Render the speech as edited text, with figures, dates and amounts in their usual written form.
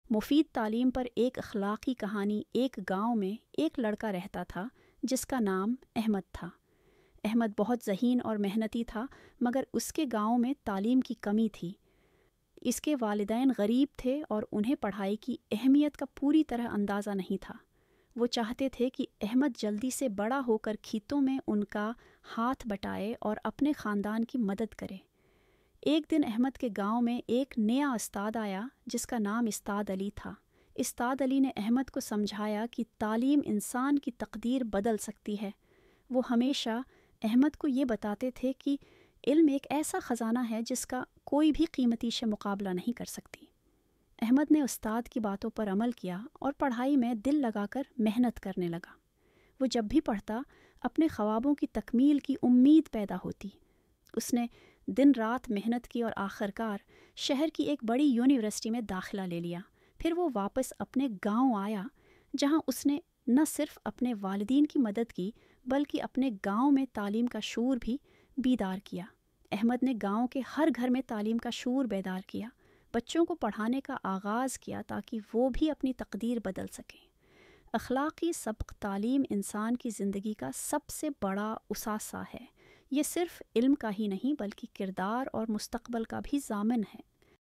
مفید تعلیم پر ایک اخلاقی کہانی۔ ایک گاؤں میں ایک لڑکا رہتا تھا جس کا نام احمد تھا۔ احمد بہت ذہین اور محنتی تھا، مگر اس کے گاؤں میں تعلیم کی کمی تھی۔ اس کے والدین غریب تھے اور انہیں پڑھائی کی اہمیت کا پوری طرح اندازہ نہیں تھا۔ وہ چاہتے تھے کہ احمد جلدی سے بڑا ہو کر کھیتوں میں ان کا ہاتھ بٹائے اور اپنے خاندان کی مدد کرے۔ ایک دن احمد کے گاؤں میں ایک نیا استاد آیا جس کا نام استاد علی تھا۔ استاد علی نے احمد کو سمجھایا کہ تعلیم انسان کی تقدیر بدل سکتی ہے۔ وہ ہمیشہ احمد کو یہ بتاتے تھے کہ علم ایک ایسا خزانہ ہے جس کا کوئی بھی قیمتی شے مقابلہ نہیں کر سکتی۔ احمد نے استاد کی باتوں پر عمل کیا اور پڑھائی میں دل لگا کر محنت کرنے لگا۔ وہ جب بھی پڑھتا، اپنے خوابوں کی تکمیل کی امید پیدا ہوتی۔ اس نے دن رات محنت کی اور آخرکار شہر کی ایک بڑی یونیورسٹی میں داخلہ لے لیا۔ پھر وہ واپس اپنے گاؤں آیا، جہاں اس نے نہ صرف اپنے والدین کی مدد کی بلکہ اپنے گاؤں میں تعلیم کا شعور بھی بیدار کیا۔ احمد نے گاؤں کے ہر گھر میں تعلیم کا شعور بیدار کیا، بچوں کو پڑھانے کا آغاز کیا تاکہ وہ بھی اپنی تقدیر بدل سکیں۔ اخلاقی سبق تعلیم انسان کی زندگی کا سب سے بڑا اثاثہ ہے۔ یہ صرف علم کا ہی نہیں بلکہ کردار اور مستقبل کا بھی ضامن ہے۔